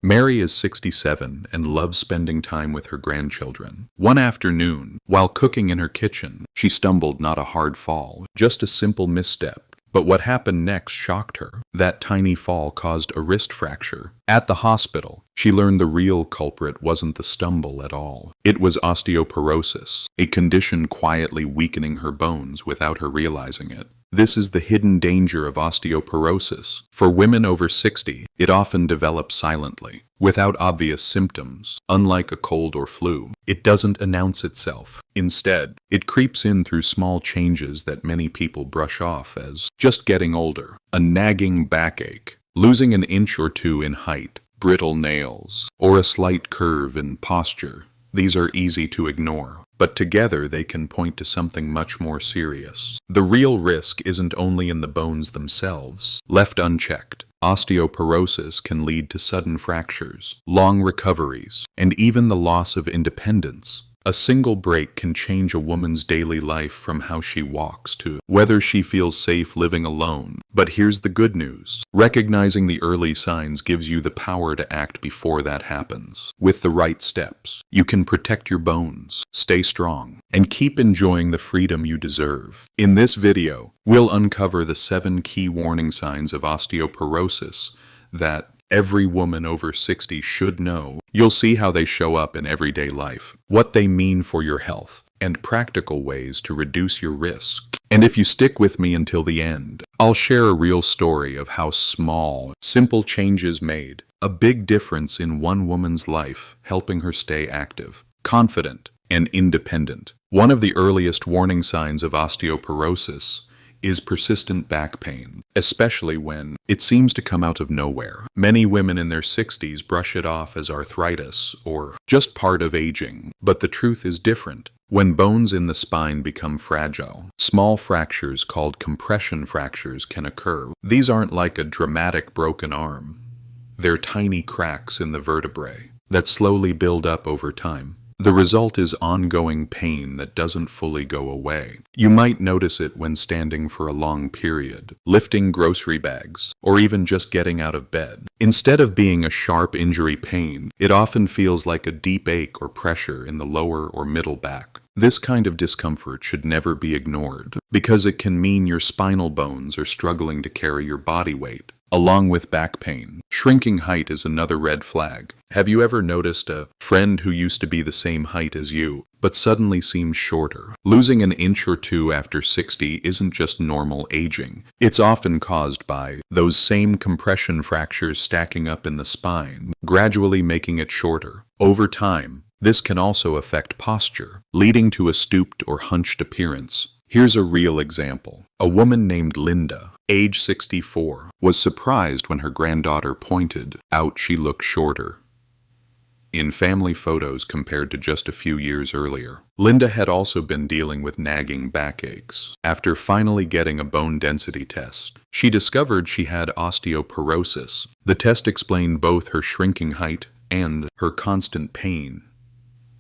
Mary is 67 and loves spending time with her grandchildren. One afternoon, while cooking in her kitchen, she stumbled, not a hard fall, just a simple misstep. But what happened next shocked her. That tiny fall caused a wrist fracture. At the hospital, she learned the real culprit wasn't the stumble at all. It was osteoporosis, a condition quietly weakening her bones without her realizing it. This is the hidden danger of osteoporosis. For women over 60, it often develops silently, without obvious symptoms. Unlike a cold or flu, it doesn't announce itself. Instead, it creeps in through small changes that many people brush off as just getting older. A nagging backache, losing an inch or two in height, brittle nails, or a slight curve in posture. These are easy to ignore, but together they can point to something much more serious. The real risk isn't only in the bones themselves. Left unchecked, osteoporosis can lead to sudden fractures, long recoveries, and even the loss of independence. A single break can change a woman's daily life, from how she walks to whether she feels safe living alone. But here's the good news. Recognizing the early signs gives you the power to act before that happens. With the right steps, you can protect your bones, stay strong, and keep enjoying the freedom you deserve. In this video, we'll uncover the 7 key warning signs of osteoporosis that every woman over 60 should know. You'll see how they show up in everyday life, what they mean for your health, and practical ways to reduce your risk. And if you stick with me until the end, I'll share a real story of how small, simple changes made a big difference in one woman's life, helping her stay active, confident, and independent. One of the earliest warning signs of osteoporosis is persistent back pain, especially when it seems to come out of nowhere. Many women in their 60s brush it off as arthritis or just part of aging, but the truth is different. When bones in the spine become fragile, small fractures called compression fractures can occur. These aren't like a dramatic broken arm. They're tiny cracks in the vertebrae that slowly build up over time. The result is ongoing pain that doesn't fully go away. You might notice it when standing for a long period, lifting grocery bags, or even just getting out of bed. Instead of being a sharp injury pain, it often feels like a deep ache or pressure in the lower or middle back. This kind of discomfort should never be ignored, because it can mean your spinal bones are struggling to carry your body weight. Along with back pain, shrinking height is another red flag. Have you ever noticed a friend who used to be the same height as you, but suddenly seems shorter? Losing an inch or two after 60 isn't just normal aging. It's often caused by those same compression fractures stacking up in the spine, gradually making it shorter. Over time, this can also affect posture, leading to a stooped or hunched appearance. Here's a real example. A woman named Linda, age 64, was surprised when her granddaughter pointed out she looked shorter in family photos compared to just a few years earlier. Linda had also been dealing with nagging backaches. After finally getting a bone density test, she discovered she had osteoporosis. The test explained both her shrinking height and her constant pain,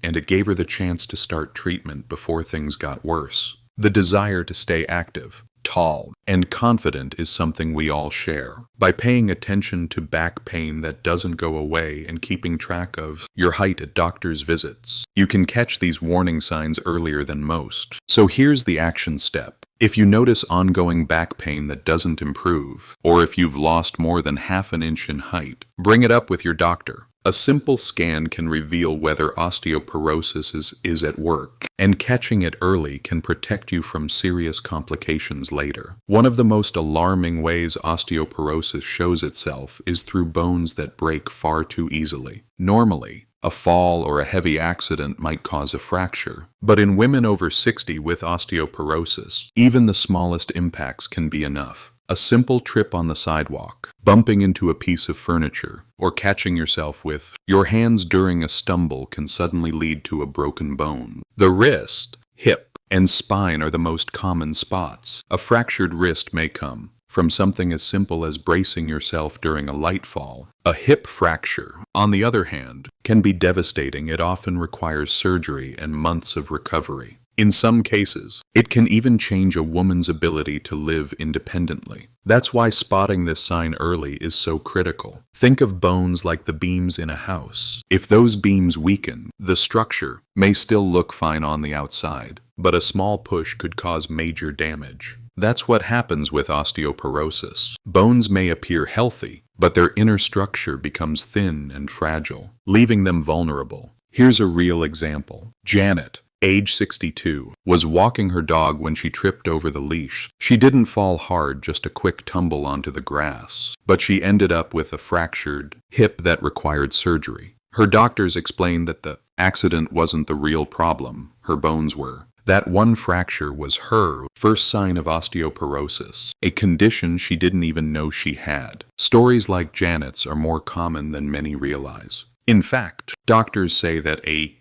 and it gave her the chance to start treatment before things got worse. The desire to stay active, tall, and confident is something we all share. By paying attention to back pain that doesn't go away and keeping track of your height at doctor's visits, you can catch these warning signs earlier than most. So here's the action step. If you notice ongoing back pain that doesn't improve, or if you've lost more than half an inch in height, bring it up with your doctor. A simple scan can reveal whether osteoporosis is at work, and catching it early can protect you from serious complications later. One of the most alarming ways osteoporosis shows itself is through bones that break far too easily. Normally, a fall or a heavy accident might cause a fracture, but in women over 60 with osteoporosis, even the smallest impacts can be enough. A simple trip on the sidewalk, bumping into a piece of furniture, or catching yourself with your hands during a stumble can suddenly lead to a broken bone. The wrist, hip, and spine are the most common spots. A fractured wrist may come from something as simple as bracing yourself during a light fall. A hip fracture, on the other hand, can be devastating. It often requires surgery and months of recovery. In some cases, it can even change a woman's ability to live independently. That's why spotting this sign early is so critical. Think of bones like the beams in a house. If those beams weaken, the structure may still look fine on the outside, but a small push could cause major damage. That's what happens with osteoporosis. Bones may appear healthy, but their inner structure becomes thin and fragile, leaving them vulnerable. Here's a real example. Janet, age 62, was walking her dog when she tripped over the leash. She didn't fall hard, just a quick tumble onto the grass, but she ended up with a fractured hip that required surgery. Her doctors explained that the accident wasn't the real problem, her bones were. That one fracture was her first sign of osteoporosis, a condition she didn't even know she had. Stories like Janet's are more common than many realize. In fact, doctors say that a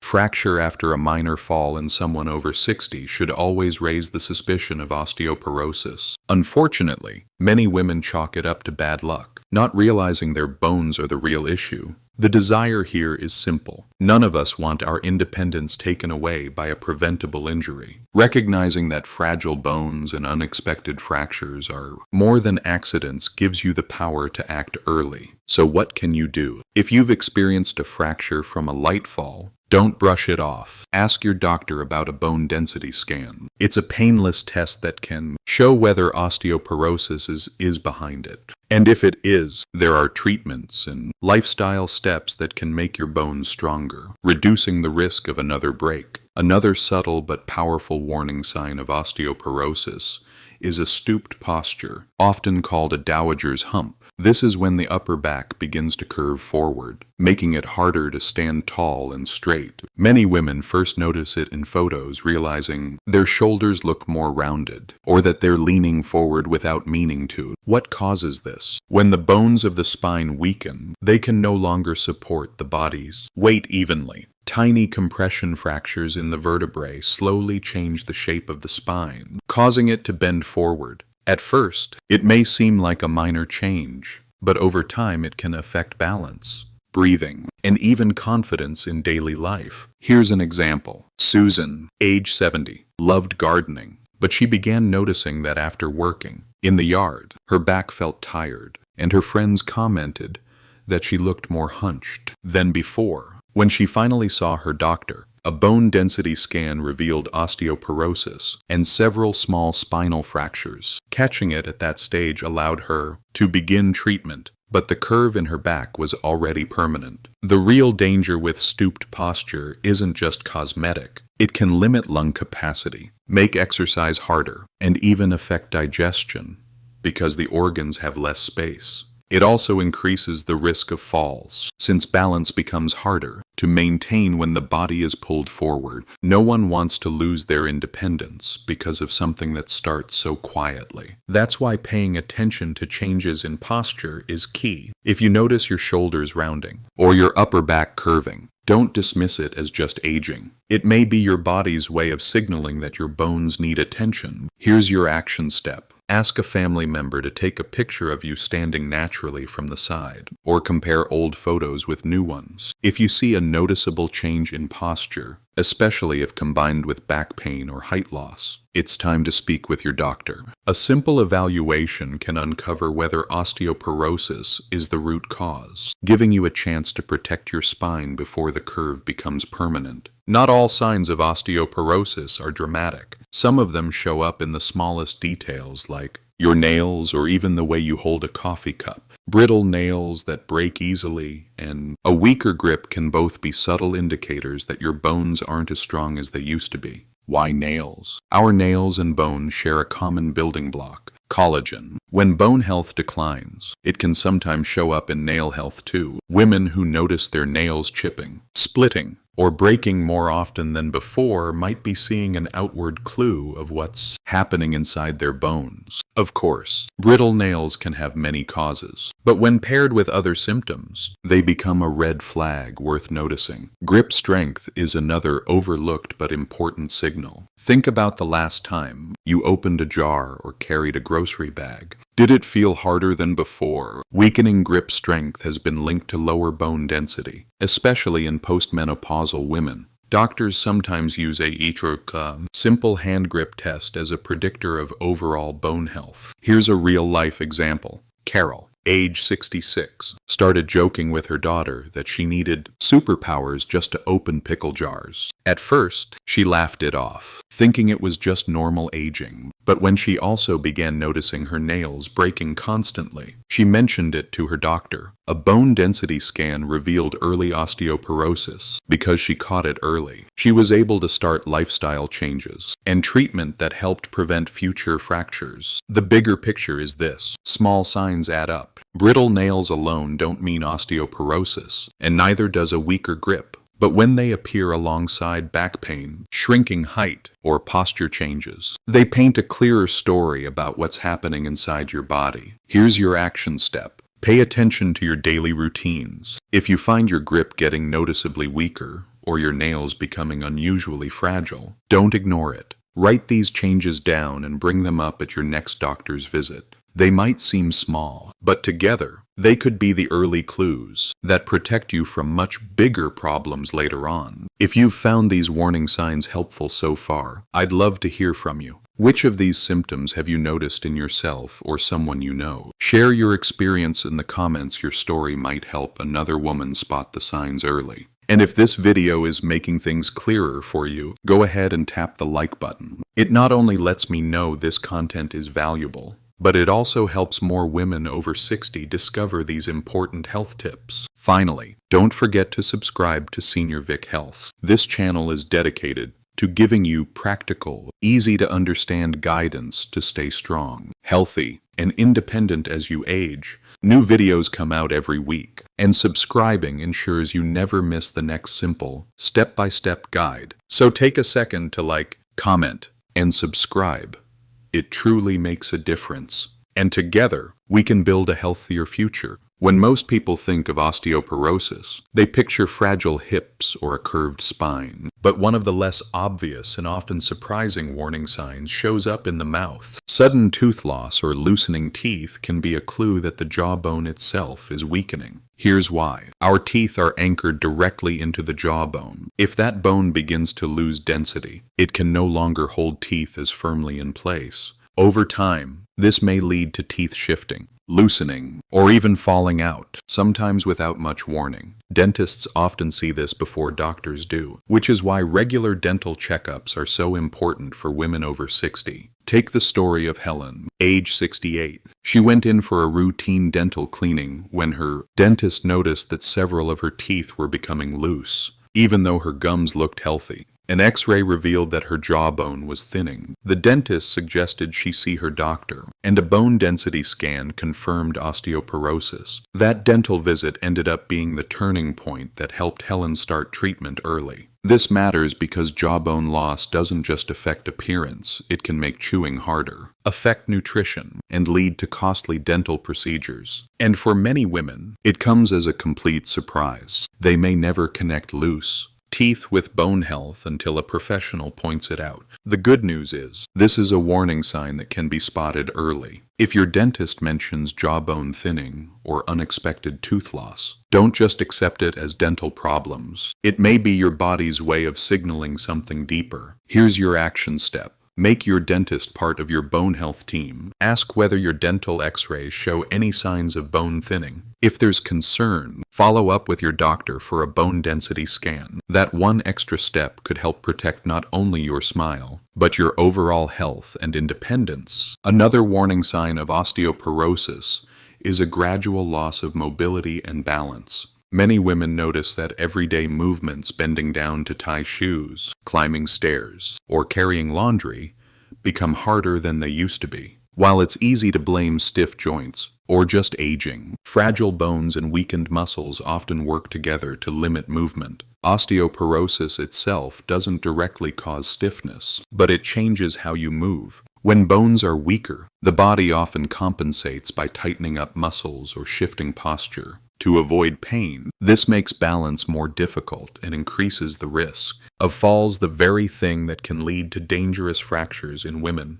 fracture after a minor fall in someone over 60 should always raise the suspicion of osteoporosis. Unfortunately, many women chalk it up to bad luck, not realizing their bones are the real issue. The desire here is simple. None of us want our independence taken away by a preventable injury. Recognizing that fragile bones and unexpected fractures are more than accidents gives you the power to act early. So what can you do? If you've experienced a fracture from a light fall, don't brush it off. Ask your doctor about a bone density scan. It's a painless test that can show whether osteoporosis is behind it. And if it is, there are treatments and lifestyle steps that can make your bones stronger, reducing the risk of another break. Another subtle but powerful warning sign of osteoporosis is a stooped posture, often called a dowager's hump. This is when the upper back begins to curve forward, making it harder to stand tall and straight. Many women first notice it in photos, realizing their shoulders look more rounded, or that they're leaning forward without meaning to. What causes this? When the bones of the spine weaken, they can no longer support the body's weight evenly. Tiny compression fractures in the vertebrae slowly change the shape of the spine, causing it to bend forward. At first, it may seem like a minor change, but over time it can affect balance, breathing, and even confidence in daily life. Here's an example. Susan, age 70, loved gardening, but she began noticing that after working in the yard, her back felt tired, and her friends commented that she looked more hunched than before. When she finally saw her doctor, a bone density scan revealed osteoporosis and several small spinal fractures. Catching it at that stage allowed her to begin treatment, but the curve in her back was already permanent. The real danger with stooped posture isn't just cosmetic. It can limit lung capacity, make exercise harder, and even affect digestion because the organs have less space. It also increases the risk of falls, since balance becomes harder to maintain when the body is pulled forward. No one wants to lose their independence because of something that starts so quietly. That's why paying attention to changes in posture is key. If you notice your shoulders rounding or your upper back curving, don't dismiss it as just aging. It may be your body's way of signaling that your bones need attention. Here's your action step. Ask a family member to take a picture of you standing naturally from the side, or compare old photos with new ones. If you see a noticeable change in posture, especially if combined with back pain or height loss, it's time to speak with your doctor. A simple evaluation can uncover whether osteoporosis is the root cause, giving you a chance to protect your spine before the curve becomes permanent. Not all signs of osteoporosis are dramatic. Some of them show up in the smallest details, like your nails or even the way you hold a coffee cup. Brittle nails that break easily and a weaker grip can both be subtle indicators that your bones aren't as strong as they used to be. Why nails? Our nails and bones share a common building block, collagen. When bone health declines, it can sometimes show up in nail health too. Women who notice their nails chipping, splitting, or breaking more often than before might be seeing an outward clue of what's happening inside their bones. Of course, brittle nails can have many causes, but when paired with other symptoms, they become a red flag worth noticing. Grip strength is another overlooked but important signal. Think about the last time you opened a jar or carried a grocery bag. Did it feel harder than before? Weakening grip strength has been linked to lower bone density, especially in postmenopausal women. Doctors sometimes use a simple hand grip test as a predictor of overall bone health. Here's a real-life example. Carol, age 66, started joking with her daughter that she needed superpowers just to open pickle jars. At first, she laughed it off, thinking it was just normal aging. But when she also began noticing her nails breaking constantly, she mentioned it to her doctor. A bone density scan revealed early osteoporosis. Because she caught it early, she was able to start lifestyle changes and treatment that helped prevent future fractures. The bigger picture is this: small signs add up. Brittle nails alone don't mean osteoporosis, and neither does a weaker grip. But when they appear alongside back pain, shrinking height, or posture changes, they paint a clearer story about what's happening inside your body. Here's your action step. Pay attention to your daily routines. If you find your grip getting noticeably weaker, or your nails becoming unusually fragile, don't ignore it. Write these changes down and bring them up at your next doctor's visit. They might seem small, but together, they could be the early clues that protect you from much bigger problems later on. If you've found these warning signs helpful so far, I'd love to hear from you. Which of these symptoms have you noticed in yourself or someone you know? Share your experience in the comments. Your story might help another woman spot the signs early. And if this video is making things clearer for you, go ahead and tap the like button. It not only lets me know this content is valuable, but it also helps more women over 60 discover these important health tips. Finally, don't forget to subscribe to Senior Vic Health. This channel is dedicated to giving you practical, easy-to-understand guidance to stay strong, healthy, and independent as you age. New videos come out every week, and subscribing ensures you never miss the next simple, step-by-step guide. So take a second to like, comment, and subscribe. It truly makes a difference. And together, we can build a healthier future. When most people think of osteoporosis, they picture fragile hips or a curved spine. But one of the less obvious and often surprising warning signs shows up in the mouth. Sudden tooth loss or loosening teeth can be a clue that the jawbone itself is weakening. Here's why. Our teeth are anchored directly into the jawbone. If that bone begins to lose density, it can no longer hold teeth as firmly in place. Over time, this may lead to teeth shifting, loosening, or even falling out, sometimes without much warning. Dentists often see this before doctors do, which is why regular dental checkups are so important for women over 60. Take the story of Helen, age 68. She went in for a routine dental cleaning when her dentist noticed that several of her teeth were becoming loose, even though her gums looked healthy. An X-ray revealed that her jawbone was thinning. The dentist suggested she see her doctor, and a bone density scan confirmed osteoporosis. That dental visit ended up being the turning point that helped Helen start treatment early. This matters because jawbone loss doesn't just affect appearance, it can make chewing harder, affect nutrition, and lead to costly dental procedures. And for many women, it comes as a complete surprise. They may never connect loose teeth with bone health until a professional points it out. The good news is, this is a warning sign that can be spotted early. If your dentist mentions jawbone thinning or unexpected tooth loss, don't just accept it as dental problems. It may be your body's way of signaling something deeper. Here's your action step. Make your dentist part of your bone health team. Ask whether your dental x-rays show any signs of bone thinning. If there's concern, follow up with your doctor for a bone density scan. That one extra step could help protect not only your smile, but your overall health and independence. Another warning sign of osteoporosis is a gradual loss of mobility and balance. Many women notice that everyday movements, bending down to tie shoes, climbing stairs, or carrying laundry, become harder than they used to be. While it's easy to blame stiff joints or just aging, fragile bones and weakened muscles often work together to limit movement. Osteoporosis itself doesn't directly cause stiffness, but it changes how you move. When bones are weaker, the body often compensates by tightening up muscles or shifting posture. To avoid pain, this makes balance more difficult and increases the risk of falls, the very thing that can lead to dangerous fractures in women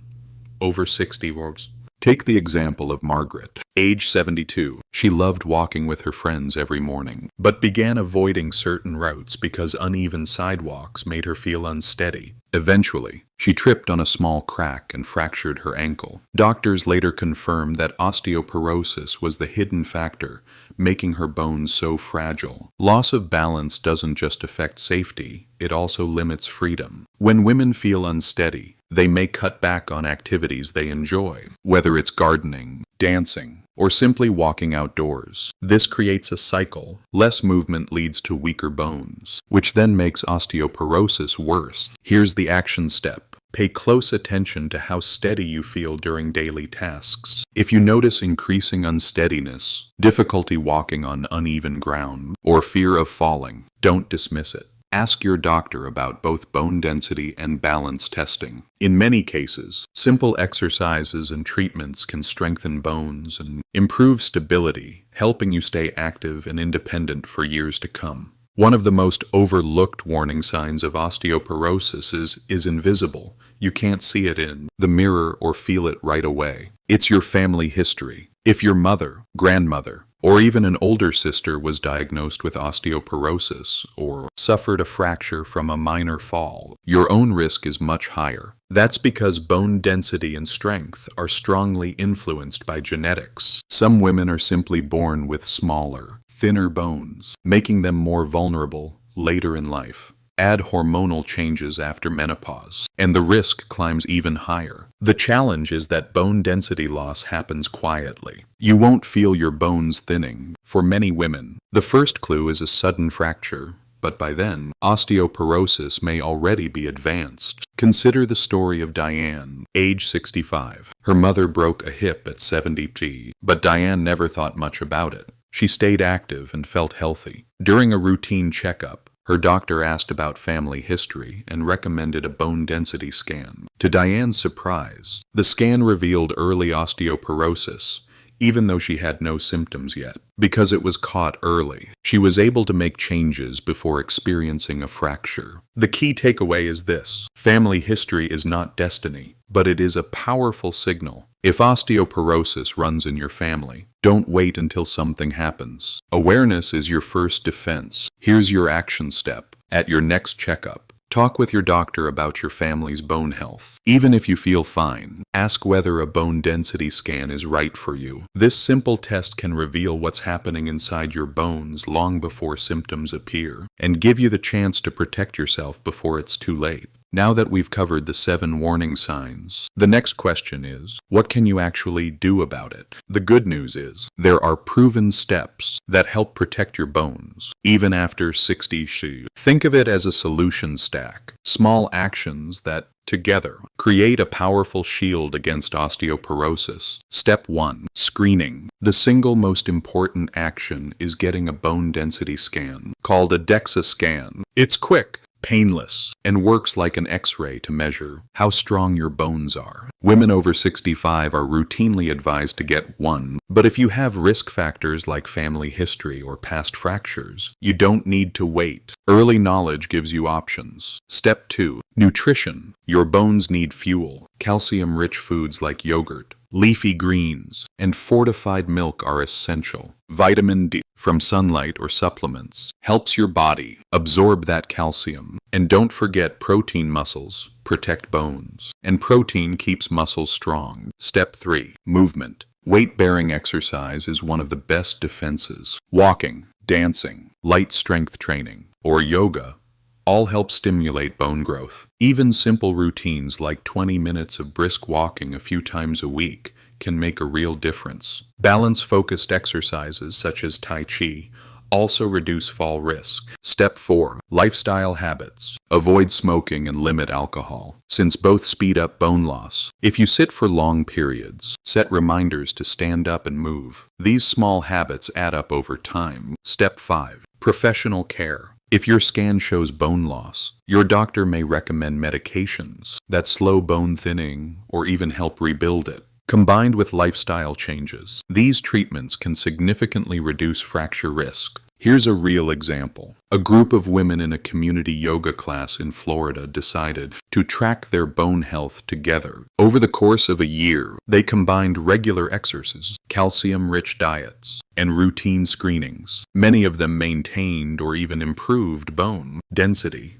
over 60 years. Take the example of Margaret, age 72. She loved walking with her friends every morning, but began avoiding certain routes because uneven sidewalks made her feel unsteady. Eventually, she tripped on a small crack and fractured her ankle. Doctors later confirmed that osteoporosis was the hidden factor, making her bones so fragile. Loss of balance doesn't just affect safety, it also limits freedom. When women feel unsteady, they may cut back on activities they enjoy, whether it's gardening, dancing, or simply walking outdoors. This creates a cycle. Less movement leads to weaker bones, which then makes osteoporosis worse. Here's the action step. Pay close attention to how steady you feel during daily tasks. If you notice increasing unsteadiness, difficulty walking on uneven ground, or fear of falling, don't dismiss it. Ask your doctor about both bone density and balance testing. In many cases, simple exercises and treatments can strengthen bones and improve stability, helping you stay active and independent for years to come. One of the most overlooked warning signs of osteoporosis is invisible. You can't see it in the mirror or feel it right away. It's your family history. If your mother, grandmother, or even an older sister was diagnosed with osteoporosis or suffered a fracture from a minor fall, your own risk is much higher. That's because bone density and strength are strongly influenced by genetics. Some women are simply born with smaller, thinner bones, making them more vulnerable later in life. Add hormonal changes after menopause, and the risk climbs even higher. The challenge is that bone density loss happens quietly. You won't feel your bones thinning. For many women, the first clue is a sudden fracture, but by then, osteoporosis may already be advanced. Consider the story of Diane, age 65. Her mother broke a hip at 70, but Diane never thought much about it. She stayed active and felt healthy. During a routine checkup, her doctor asked about family history and recommended a bone density scan. To Diane's surprise, the scan revealed early osteoporosis, even though she had no symptoms yet. Because it was caught early, she was able to make changes before experiencing a fracture. The key takeaway is this: family history is not destiny, but it is a powerful signal. If osteoporosis runs in your family, don't wait until something happens. Awareness is your first defense. Here's your action step. At your next checkup, talk with your doctor about your family's bone health. Even if you feel fine, ask whether a bone density scan is right for you. This simple test can reveal what's happening inside your bones long before symptoms appear, and give you the chance to protect yourself before it's too late. Now that we've covered the 7 warning signs, the next question is, what can you actually do about it? The good news is, there are proven steps that help protect your bones, even after 60 years. Think of it as a solution stack, small actions that, together, create a powerful shield against osteoporosis. Step 1. Screening. The single most important action is getting a bone density scan, called a DEXA scan. It's quick, painless, and works like an X-ray to measure how strong your bones are. Women over 65 are routinely advised to get one, but if you have risk factors like family history or past fractures, you don't need to wait. Early knowledge gives you options. Step 2. Nutrition. Your bones need fuel. Calcium-rich foods like yogurt, leafy greens, and fortified milk are essential. Vitamin D from sunlight or supplements helps your body absorb that calcium. And don't forget protein. Muscles protect bones, and protein keeps muscles strong. Step 3. Movement. Weight-bearing exercise is one of the best defenses. Walking, dancing, light strength training, or yoga all help stimulate bone growth. Even simple routines like 20 minutes of brisk walking a few times a week can make a real difference. Balance-focused exercises such as Tai Chi also reduce fall risk. Step 4. Lifestyle habits. Avoid smoking and limit alcohol, since both speed up bone loss. If you sit for long periods, set reminders to stand up and move. These small habits add up over time. Step 5. Professional care. If your scan shows bone loss, your doctor may recommend medications that slow bone thinning or even help rebuild it. Combined with lifestyle changes, these treatments can significantly reduce fracture risk. Here's a real example. A group of women in a community yoga class in Florida decided to track their bone health together. Over the course of a year, they combined regular exercises, calcium-rich diets, and routine screenings. Many of them maintained or even improved bone density,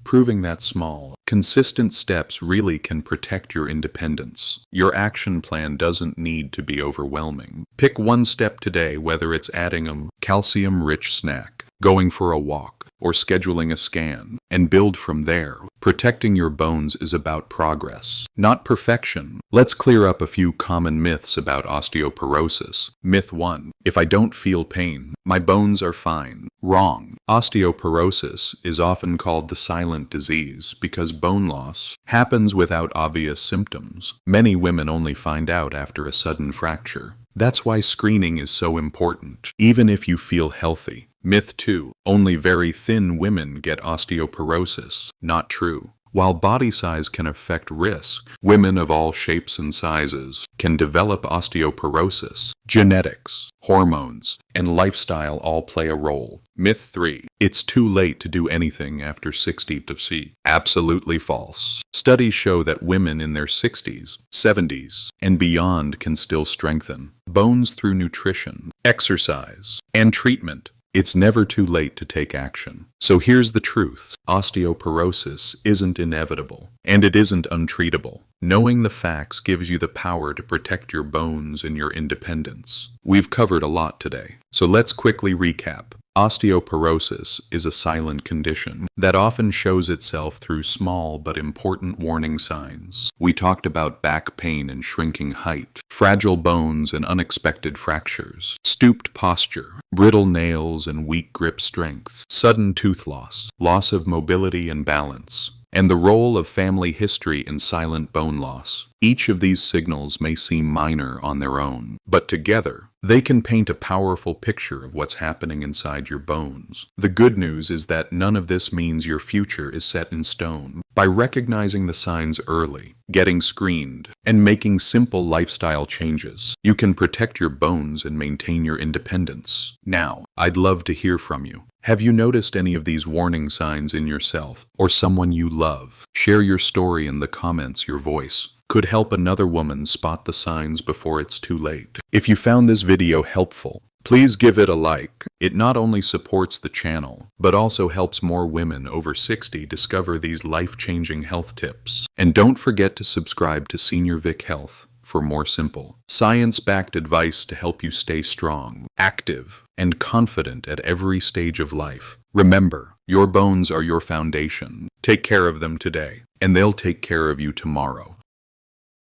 proving that small, consistent steps really can protect your independence. Your action plan doesn't need to be overwhelming. Pick one step today, whether it's adding a calcium-rich snack, going for a walk, or scheduling a scan, and build from there. Protecting your bones is about progress, not perfection. Let's clear up a few common myths about osteoporosis. Myth 1. If I don't feel pain, my bones are fine. Wrong. Osteoporosis is often called the silent disease because bone loss happens without obvious symptoms. Many women only find out after a sudden fracture. That's why screening is so important, even if you feel healthy. Myth 2. Only very thin women get osteoporosis. Not true. While body size can affect risk, women of all shapes and sizes can develop osteoporosis. Genetics, hormones, and lifestyle all play a role. Myth 3. It's too late to do anything after 60 to see. Absolutely false. Studies show that women in their 60s, 70s, and beyond can still strengthen bones through nutrition, exercise, and treatment. It's never too late to take action. So here's the truth. Osteoporosis isn't inevitable, and it isn't untreatable. Knowing the facts gives you the power to protect your bones and your independence. We've covered a lot today, so let's quickly recap. Osteoporosis is a silent condition that often shows itself through small but important warning signs. We talked about back pain and shrinking height, fragile bones and unexpected fractures, stooped posture, brittle nails and weak grip strength, sudden tooth loss, loss of mobility and balance, and the role of family history in silent bone loss. Each of these signals may seem minor on their own, but together, they can paint a powerful picture of what's happening inside your bones. The good news is that none of this means your future is set in stone. By recognizing the signs early, getting screened, and making simple lifestyle changes, you can protect your bones and maintain your independence. Now, I'd love to hear from you. Have you noticed any of these warning signs in yourself or someone you love? Share your story in the comments. Your voice could help another woman spot the signs before it's too late. If you found this video helpful, please give it a like. It not only supports the channel, but also helps more women over 60 discover these life-changing health tips. And don't forget to subscribe to Senior Vic Health for more simple, science-backed advice to help you stay strong, active, and confident at every stage of life. Remember, your bones are your foundation. Take care of them today, and they'll take care of you tomorrow.